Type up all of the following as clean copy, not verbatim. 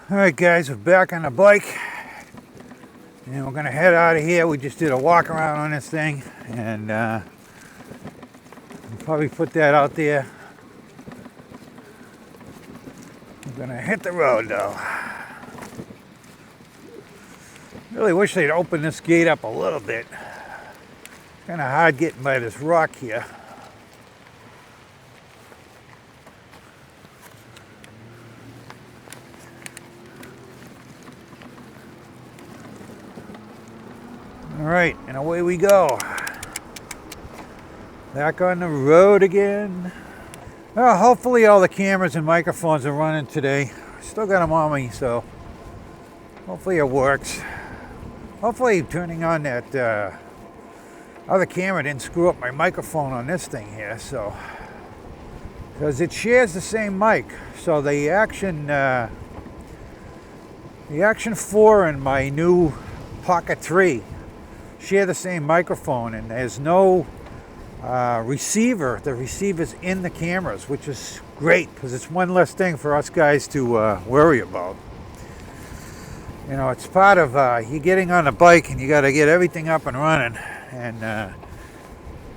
Alright guys, we're back on the bike and we're gonna head out of here. We just did a walk around on this thing and we'll probably put that out there. We're gonna hit the road though. Really wish they'd open this gate up a little bit. It's kind of hard getting by this rock here. All right, and away we go. Back on the road again. Well, hopefully all the cameras and microphones are running today. Still got them on me, so hopefully it works. Hopefully turning on that other camera didn't screw up my microphone on this thing here, so because it shares the same mic. So the Action 4 and my new Pocket 3 share the same microphone, and there's no receiver. The receiver's in the cameras, which is great because it's one less thing for us guys to worry about. You know, it's part of you getting on a bike and you got to get everything up and running, and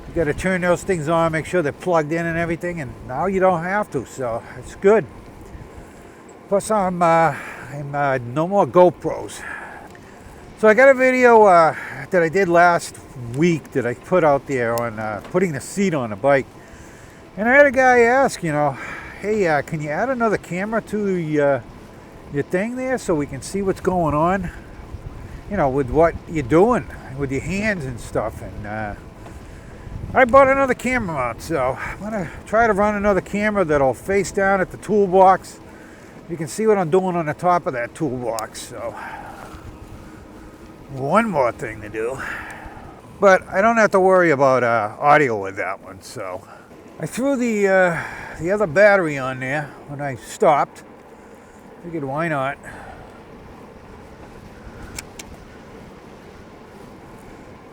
you got to turn those things on, make sure they're plugged in and everything, and now you don't have to, so it's good. Plus I'm no more GoPros. So I got a video that I did last week that I put out there on putting the seat on the bike. And I had a guy ask, you know, hey, can you add another camera to your thing there so we can see what's going on, you know, with what you're doing with your hands and stuff. And I bought another camera mount, so I'm going to try to run another camera that'll face down at the toolbox. You can see what I'm doing on the top of that toolbox, so one more thing to do, but I don't have to worry about audio with that one. So I threw the other battery on there when I stopped. Figured why not.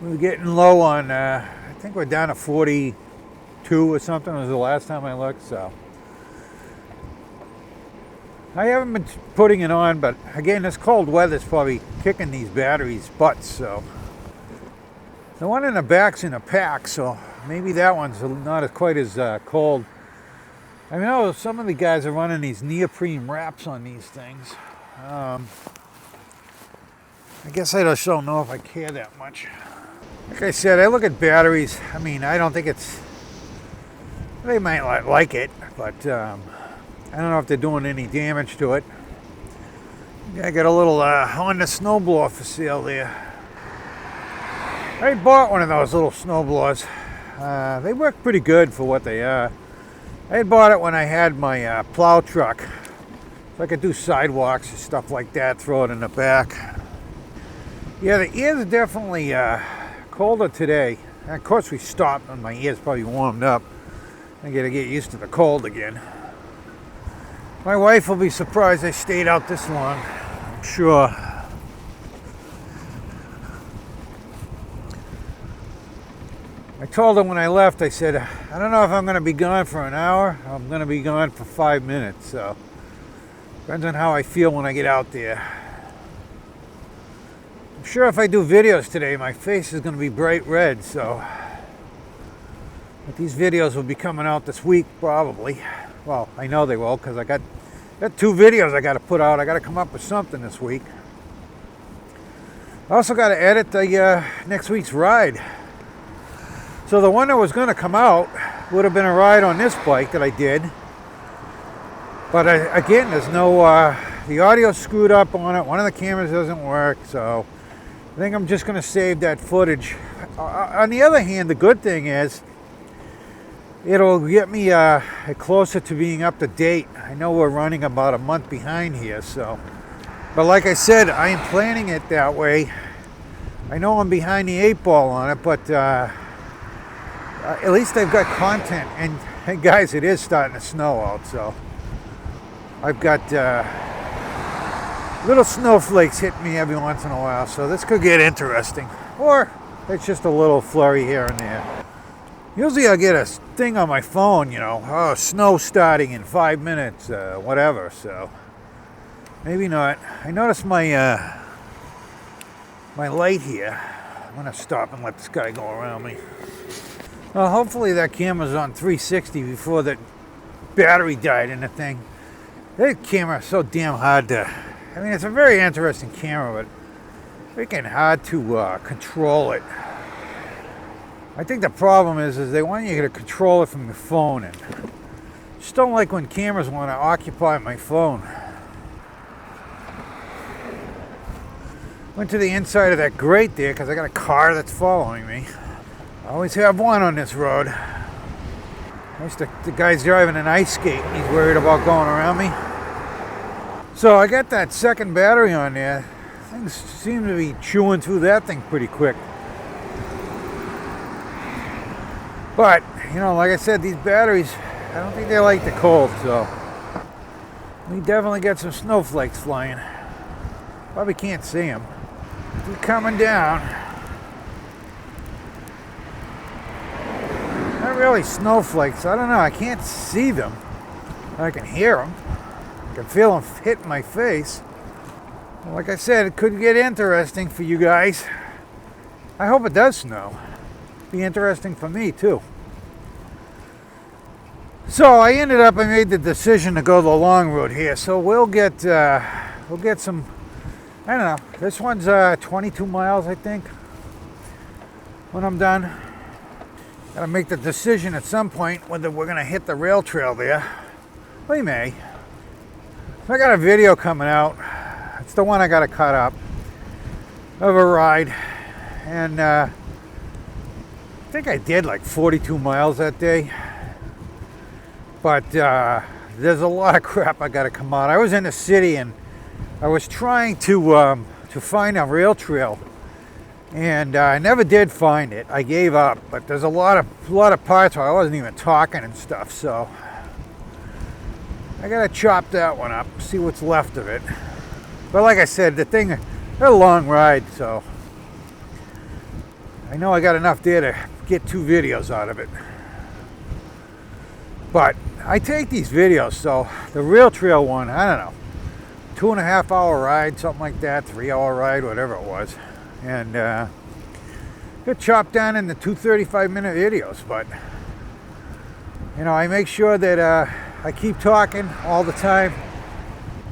We're getting low on I think we're down to 42 or something was the last time I looked, so I haven't been putting it on, but again, this cold weather's probably kicking these batteries' butts, so. The one in the back's in a pack, so maybe that one's not quite as cold. I know some of the guys are running these neoprene wraps on these things. I guess I just don't know if I care that much. Like I said, I look at batteries. I mean, I don't think it's, they might like it, but I don't know if they're doing any damage to it. I got a little Honda snowblower for sale there. I bought one of those little snowblowers. They work pretty good for what they are. I had bought it when I had my plow truck, so I could do sidewalks and stuff like that, throw it in the back. Yeah, the ears are definitely colder today. And of course we stopped and my ears probably warmed up. I gotta get used to the cold again. My wife will be surprised I stayed out this long, I'm sure. I told her when I left, I said, I don't know if I'm going to be gone for an hour. I'm going to be gone for 5 minutes, so depends on how I feel when I get out there. I'm sure if I do videos today, my face is going to be bright red, so but these videos will be coming out this week probably. Well, I know they will because I got 2 videos I got to put out. I got to come up with something this week. I also got to edit the next week's ride. So the one that was going to come out would have been a ride on this bike that I did. But again, there's no, the audio's screwed up on it. One of the cameras doesn't work, so I think I'm just going to save that footage. On the other hand, the good thing is, it'll get me closer to being up to date. I know we're running about a month behind here, so. But like I said, I am planning it that way. I know I'm behind the 8 ball on it, but at least they've got content. And hey guys, it is starting to snow out, so I've got little snowflakes hitting me every once in a while, so this could get interesting. Or it's just a little flurry here and there. Usually I get a thing on my phone, you know, oh, snow starting in 5 minutes, whatever, so Maybe not. I noticed my my light here. I'm gonna stop and let this guy go around me. Well, hopefully that camera's on 360 before the battery died in the thing. That camera is so damn hard to... I mean, it's a very interesting camera, but freaking hard to control it. I think the problem is they want you to control it from your phone, and I just don't like when cameras want to occupy my phone. Went to the inside of that grate there because I got a car that's following me. I always have one on this road. The guy's driving an ice skate and he's worried about going around me. So I got that second battery on there. Things seem to be chewing through that thing pretty quick. But, you know, like I said, these batteries, I don't think they like the cold, so we definitely got some snowflakes flying. Probably can't see them. They're coming down. Not really snowflakes. I don't know. I can't see them. I can hear them. I can feel them hit my face. Well, like I said, it could get interesting for you guys. I hope it does snow. Be interesting for me too. So I made the decision to go the long route here. So we'll get some. I don't know. This one's 22 miles, I think. When I'm done, gotta make the decision at some point whether we're gonna hit the rail trail there. We may. I got a video coming out. It's the one I gotta cut up of a ride, and I think I did like 42 miles that day. But there's a lot of crap I gotta come out. I was in the city and I was trying to find a rail trail, and I never did find it. I gave up. But there's a lot of parts where I wasn't even talking and stuff. So I gotta chop that one up, see what's left of it. But like I said, it's a long ride, so I know I got enough there to get 2 videos out of it. But I take these videos, so the rail trail one, I don't know, 2.5 hour ride, something like that, 3 hour ride, whatever it was. And get chopped down into 2 35-minute videos. But, you know, I make sure that I keep talking all the time.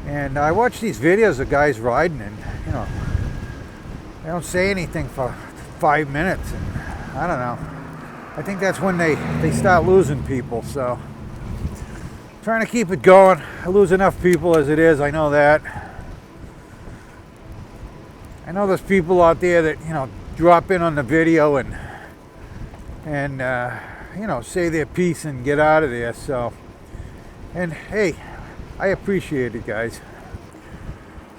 And I watch these videos of guys riding, and, you know, they don't say anything for 5 minutes. And I don't know. I think that's when they start losing people, so trying to keep it going. I lose enough people as it is, I know that. I know there's people out there that, you know, drop in on the video and you know, say their piece and get out of there. So, and hey, I appreciate it, guys.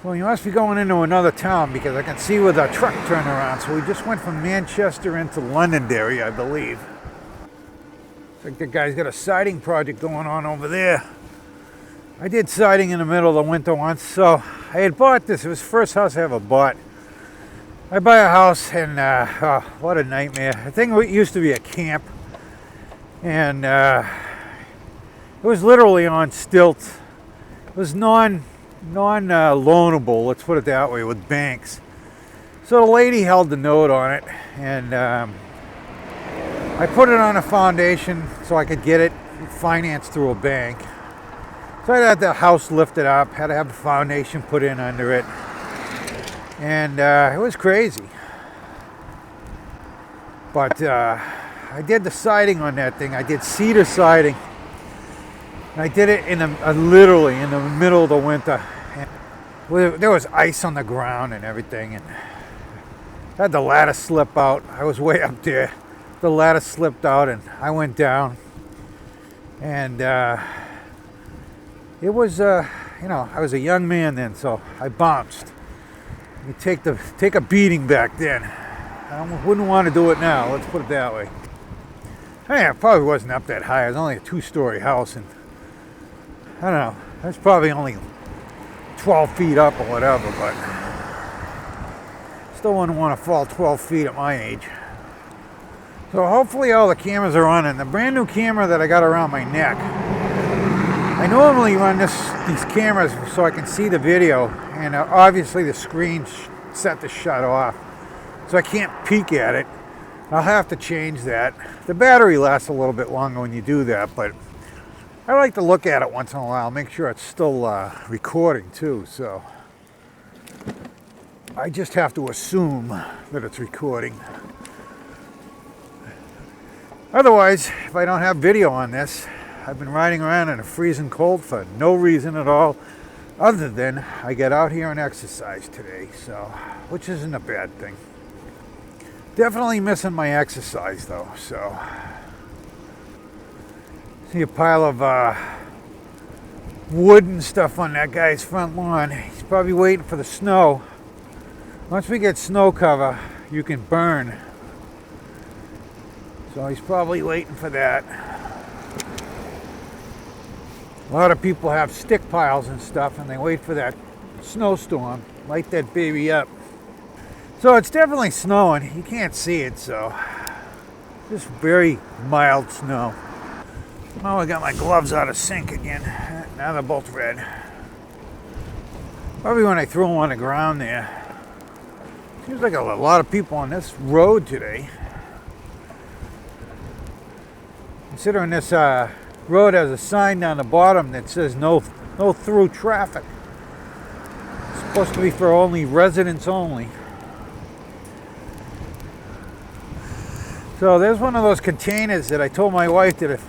Well, you must be going into another town because I can see with a truck turn around. So we just went from Manchester into Londonderry, I believe. Like the guy's got a siding project going on over there. I did siding in the middle of the winter once, so I had bought this. It was the first house I ever bought. I buy a house, and oh, what a nightmare. The thing used to be a camp, and it was literally on stilts. It was non-loanable, let's put it that way, with banks. So the lady held the note on it, and I put it on a foundation so I could get it financed through a bank. So I had the house lifted up, had to have a foundation put in under it. And it was crazy. But I did the siding on that thing. I did cedar siding. And I did it literally in the middle of the winter. And there was ice on the ground and everything. And I had the ladder slip out. I was way up there. The ladder slipped out and I went down. And it was, you know, I was a young man then, so I bounced. You take a beating back then. I wouldn't want to do it now, let's put it that way. Hey, it probably wasn't up that high. It was only a 2-story house, and I don't know, that's probably only 12 feet up or whatever, but still wouldn't want to fall 12 feet at my age. So hopefully all the cameras are on, and the brand new camera that I got around my neck, I normally run these cameras so I can see the video, and obviously the screen's set to shut off, so I can't peek at it. I'll have to change that. The battery lasts a little bit longer when you do that, but I like to look at it once in a while, make sure it's still recording too, so I just have to assume that it's recording. Otherwise, if I don't have video on this, I've been riding around in a freezing cold for no reason at all, other than I get out here and exercise today, so, which isn't a bad thing. Definitely missing my exercise though, so. See a pile of wood and stuff on that guy's front lawn. He's probably waiting for the snow. Once we get snow cover, you can burn. So he's probably waiting for that. A lot of people have stick piles and stuff, and they wait for that snowstorm, light that baby up. So it's definitely snowing. You can't see it, so just very mild snow. Oh, I got my gloves out of sync again. Now they're both red. Probably when I threw them on the ground there. Seems like a lot of people on this road today. Considering this road has a sign down the bottom that says no through traffic. It's supposed to be for only residents only. So there's one of those containers that I told my wife that if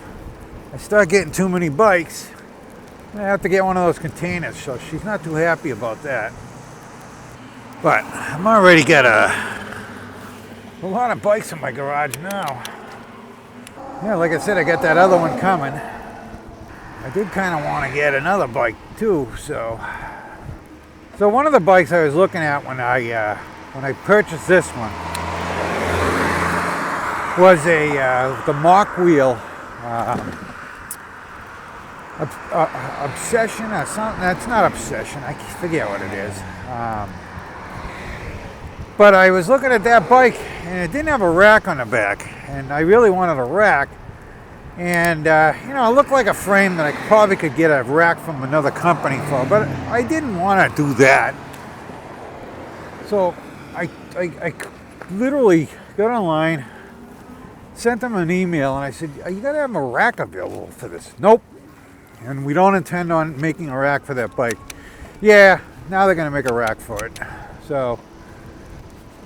I start getting too many bikes, I have to get one of those containers, so she's not too happy about that. But I'm already got a lot of bikes in my garage now. Yeah, like I said, I got that other one coming. I did kind of want to get another bike too, so one of the bikes I was looking at when I purchased this one was the Mach wheel. Obsession or something. That's not Obsession. I forget what it is. But I was looking at that bike and it didn't have a rack on the back, and I really wanted a rack. And you know, it looked like a frame that I probably could get a rack from another company for, but I didn't want to do that. So I literally got online, sent them an email, and I said, "You got to have a rack available for this." Nope. And we don't intend on making a rack for that bike. Yeah, now they're going to make a rack for it. So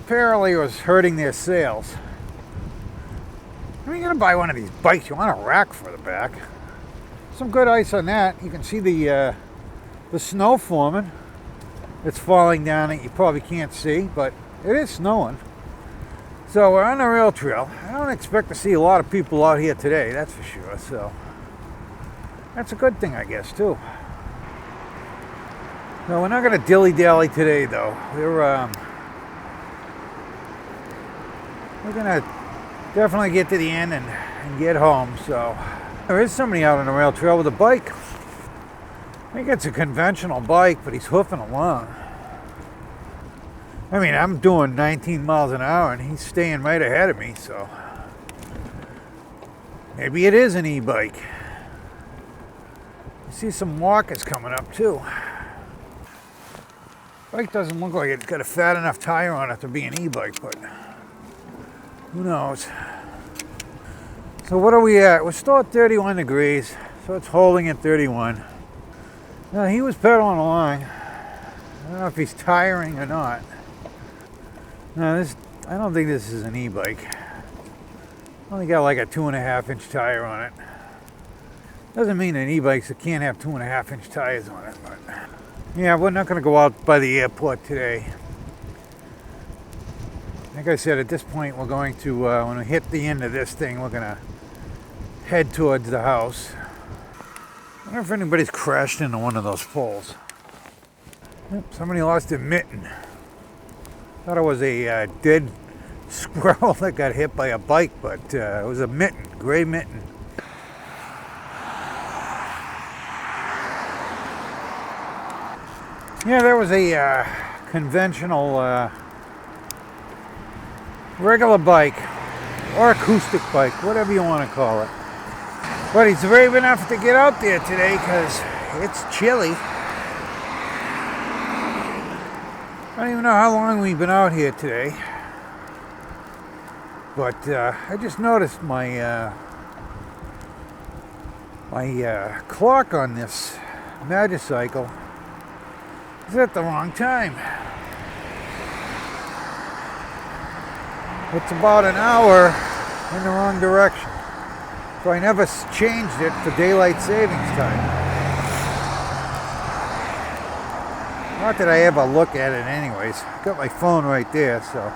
apparently it was hurting their sales. I mean, you're going to buy one of these bikes, you want a rack for the back. Some good ice on that. You can see the snow forming. It's falling down that you probably can't see, but it is snowing. So we're on the rail trail. I don't expect to see a lot of people out here today, that's for sure. So that's a good thing, I guess, too. No, we're not going to dilly-dally today, though. We're going to definitely get to the end and get home. So there is somebody out on the rail trail with a bike. I think it's a conventional bike, but he's hoofing along. I mean, I'm doing 19 miles an hour, and he's staying right ahead of me, so maybe it is an e-bike. I see some walkers coming up too. Bike doesn't look like it's got a fat enough tire on it to be an e-bike, but who knows? So what are we at? We're still at 31 degrees, so it's holding at 31. Now he was pedaling along. I don't know if he's tiring or not. No, I don't think this is an e-bike. Only got like a 2.5-inch tire on it. Doesn't mean that e-bikes can't have 2.5-inch tires on it, but yeah, we're not going to go out by the airport today. Like I said, at this point, we're going to, when we hit the end of this thing, we're going to head towards the house. I wonder if anybody's crashed into one of those poles. Yep, somebody lost their mitten. Thought it was a dead squirrel that got hit by a bike, but it was a mitten, gray mitten. Yeah, there was a conventional regular bike or acoustic bike, whatever you want to call it. But he's brave enough to get out there today because it's chilly. I don't even know how long we've been out here today. But I just noticed my clock on this motorcycle is at the wrong time. It's about an hour in the wrong direction. So I never changed it for daylight savings time. Not that I ever look at it anyways. I've got my phone right there, so.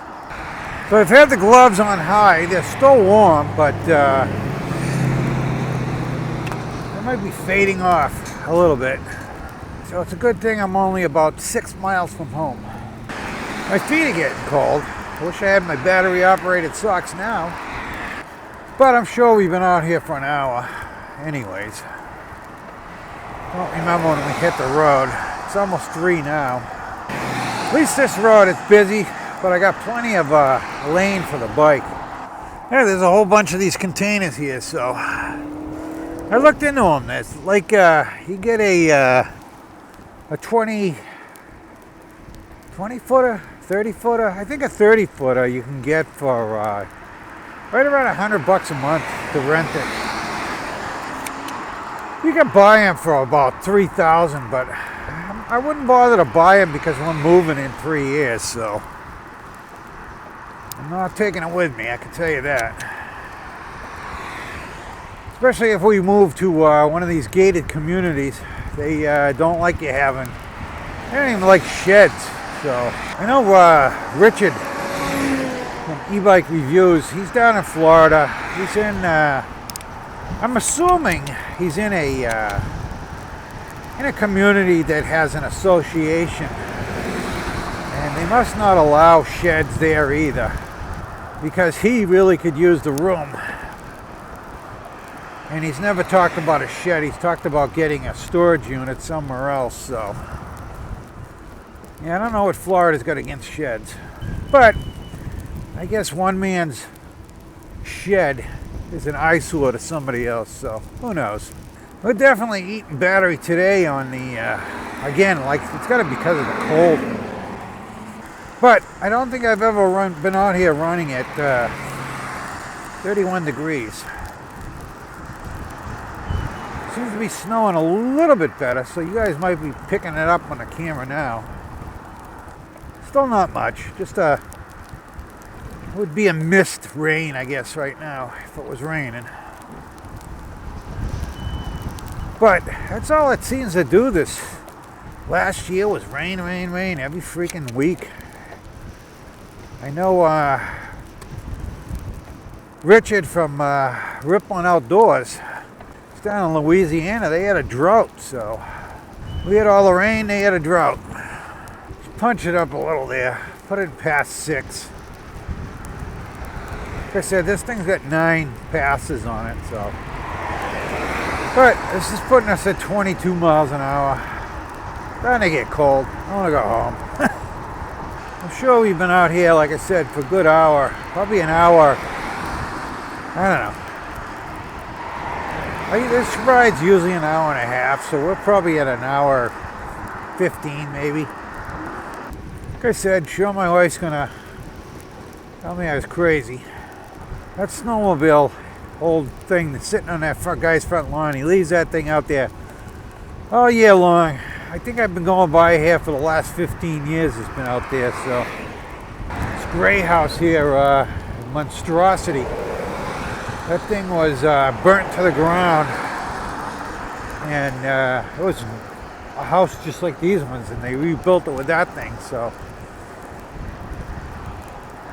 So I've had the gloves on high. They're still warm, but they might be fading off a little bit. So it's a good thing I'm only about 6 miles from home. My feet are getting cold. I wish I had my battery operated socks now. But I'm sure we've been out here for an hour anyways. Don't remember when we hit the road. It's almost 3 now. At least this road is busy, but I got plenty of lane for the bike. Yeah, there's a whole bunch of these containers here, so I looked into them. It's like you get a 20 footer, 30 footer. I think a 30 footer you can get for right around $100 a month to rent it. You can buy them for about $3,000, but I wouldn't bother to buy them because we're moving in 3 years, so I'm not taking it with me, I can tell you that. Especially if we move to one of these gated communities. They don't like you having, they don't even like sheds. So I know Richard from E-Bike Reviews, he's down in Florida. He's in, I'm assuming he's in a community that has an association. And they must not allow sheds there either, because he really could use the room. And he's never talked about a shed. He's talked about getting a storage unit somewhere else. So yeah, I don't know what Florida's got against sheds, but I guess one man's shed is an eyesore to somebody else, so who knows. We're definitely eating battery today on the again, like it's got to be because of the cold. But I don't think I've ever been out here running at 31 degrees. Seems to be snowing a little bit better, so you guys might be picking it up on the camera now. Still not much, just it would be a mist rain, I guess, right now, if it was raining. But that's all it seems to do this. Last year was rain, rain, rain every freaking week. I know Richard from Rippling Outdoors, it's down in Louisiana, they had a drought, so we had all the rain, they had a drought. Just punch it up a little there, put it past 6. Like I said, this thing's got 9 passes on it, so. But this is putting us at 22 miles an hour. Starting to get cold. I want to go home. I'm sure we've been out here, like I said, for a good hour. Probably an hour. I don't know. This ride's usually an hour and a half, so we're probably at an hour 15 maybe. Like I said, sure my wife's gonna tell me I was crazy. That snowmobile old thing that's sitting on that guy's front lawn, he leaves that thing out there all year long. I think I've been going by here for the last 15 years. It's been out there. So this gray house here, monstrosity, that thing was burnt to the ground, and it was a house just like these ones, and they rebuilt it with that thing. So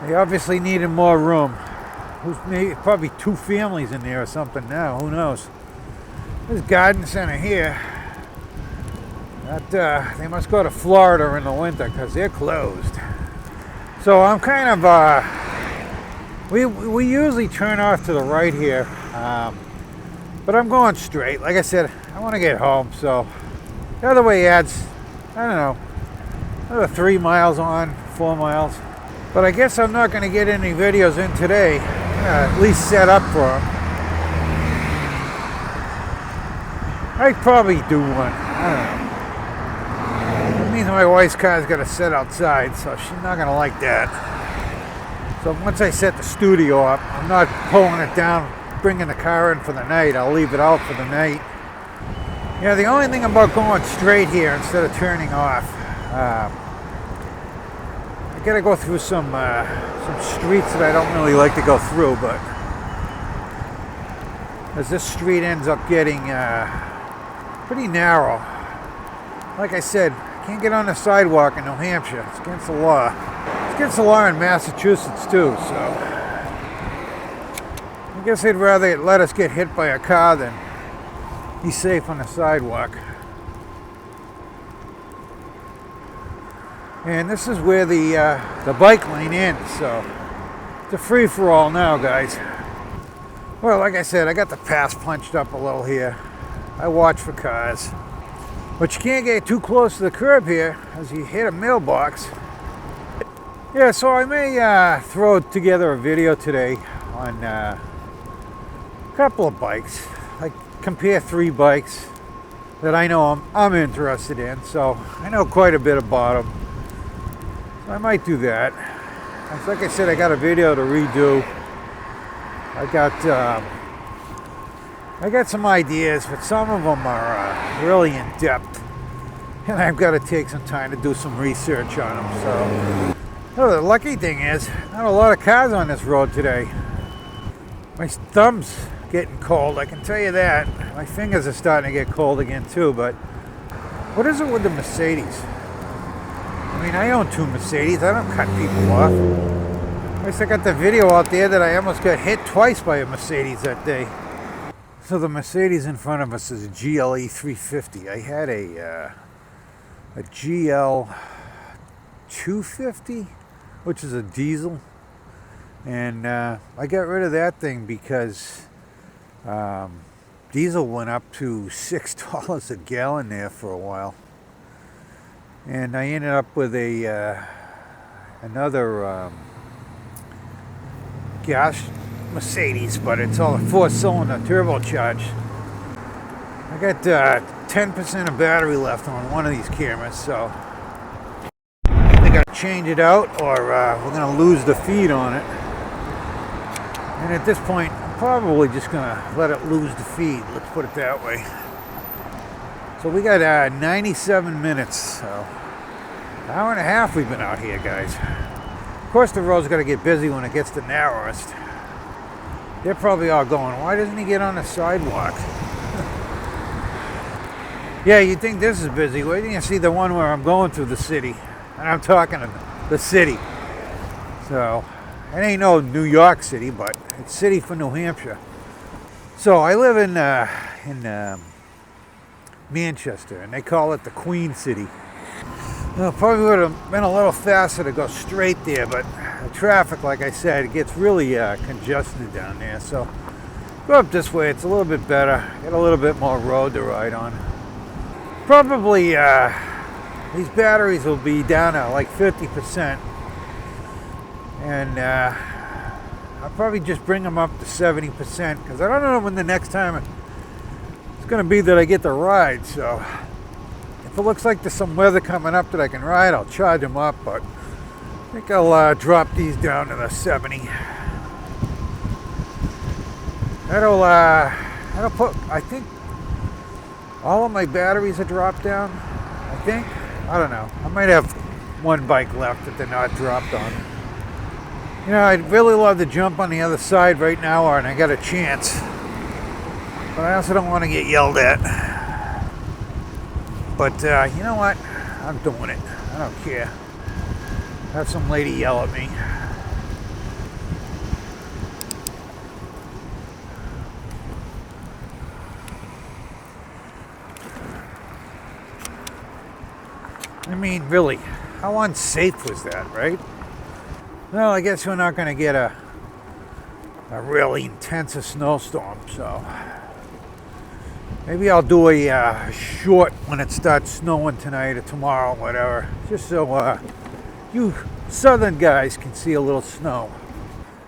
they obviously needed more room. Probably 2 families in there or something now, who knows. This garden center here, that they must go to Florida in the winter because they're closed. So I'm kind of we usually turn off to the right here, but I'm going straight. Like I said, I want to get home, so the other way adds, I don't know, another 3 miles on, 4 miles. But I guess I'm not going to get any videos in today. At least set up for them. I'd probably do one. I don't know. It means my wife's car's got to sit outside, so she's not going to like that. So once I set the studio up, I'm not pulling it down, bringing the car in for the night. I'll leave it out for the night. Yeah, the only thing about going straight here instead of turning off, I got to go through some streets that I don't really like to go through, but as this street ends up getting pretty narrow. Like I said, can't get on the sidewalk in New Hampshire. It's against the law. It's against the law in Massachusetts too, so I guess they'd rather let us get hit by a car than be safe on the sidewalk. And this is where the bike lane ends, so it's a free-for-all now, guys. Well, like I said, I got the pass punched up a little here. I watch for cars. But you can't get too close to the curb here as you hit a mailbox. Yeah, so I may throw together a video today on a couple of bikes. Like compare 3 bikes that I know I'm interested in. So I know quite a bit about them. So I might do that. Like I said, I got a video to redo. I got some ideas, but some of them are really in depth, and I've got to take some time to do some research on them. So, the lucky thing is, not a lot of cars on this road today. My thumb's getting cold, I can tell you that. My fingers are starting to get cold again too, but what is it with the Mercedes? I mean, I own 2 Mercedes. I don't cut people off. At least I got the video out there that I almost got hit twice by a Mercedes that day. So the Mercedes in front of us is a GLE 350. I had a GL 250, which is a diesel. And I got rid of that thing because diesel went up to $6 a gallon there for a while. And I ended up with another gas Mercedes, but it's all a 4-cylinder turbocharged. I got 10% of battery left on one of these cameras, so I got to change it out or we're going to lose the feed on it. And at this point, I'm probably just going to let it lose the feed, let's put it that way. So we got 97 minutes, so an hour and a half we've been out here, guys. Of course, the road's got to get busy when it gets the narrowest. They're probably all going, why doesn't he get on the sidewalk? Yeah, you'd think this is busy. Wait till you see the one where I'm going through the city. And I'm talking to the city. So, it ain't no New York City, but it's city for New Hampshire. So, I live in Manchester, and they call it the Queen City. Well, probably would have been a little faster to go straight there, but the traffic, like I said, it gets really congested down there. So go up this way, it's a little bit better. Get a little bit more road to ride on. Probably these batteries will be down at like 50%. And I'll probably just bring them up to 70% because I don't know when the next time it's going to be that I get to ride. So if it looks like there's some weather coming up that I can ride, I'll charge them up, but I think I'll drop these down to the 70. That'll put, I think, all of my batteries are dropped down, I think. I don't know. I might have one bike left that they're not dropped on. You know, I'd really love to jump on the other side right now, and I got a chance. But I also don't want to get yelled at. But you know what? I'm doing it. I don't care. Have some lady yell at me. I mean, really, how unsafe was that, right? Well, I guess we're not going to get a really intense snowstorm, so maybe I'll do a short when it starts snowing tonight or tomorrow, whatever, just so you southern guys can see a little snow.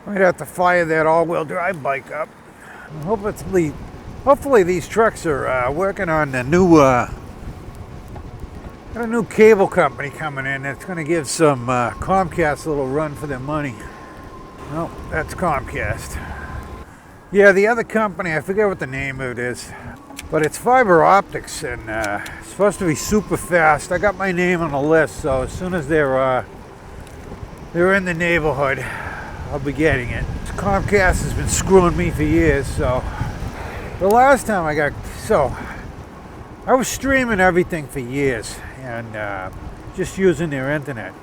Might have to fire that all-wheel drive bike up. Hopefully Hopefully these trucks are working on the new, got a new cable company coming in that's going to give some Comcast a little run for their money. Nope, that's Comcast. Yeah, the other company, I forget what the name of it is, but it's fiber optics, and it's supposed to be super fast. I got my name on the list, so as soon as they're in the neighborhood, I'll be getting it. Comcast has been screwing me for years, so the last time I was streaming everything for years and just using their internet.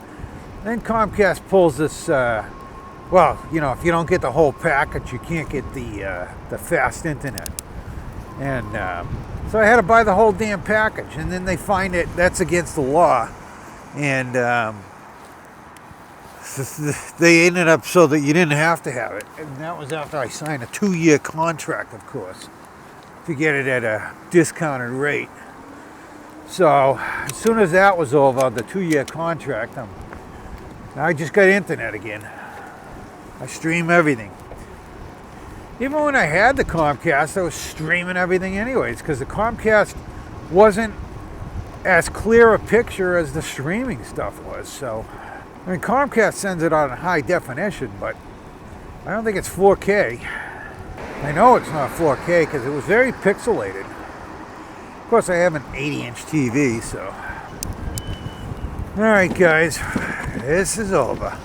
Then Comcast pulls this, well, you know, if you don't get the whole package, you can't get the fast internet. And so I had to buy the whole damn package, and then they find it that's against the law, and they ended up so that you didn't have to have it. And that was after I signed a 2-year contract, of course, to get it at a discounted rate. So as soon as that was over, the 2-year contract, I just got internet again. I stream everything. Even when I had the Comcast, I was streaming everything anyways, because the Comcast wasn't as clear a picture as the streaming stuff was. So, I mean, Comcast sends it on high definition, but I don't think it's 4K. I know it's not 4K because it was very pixelated. Of course, I have an 80-inch TV, so. All right, guys, this is over.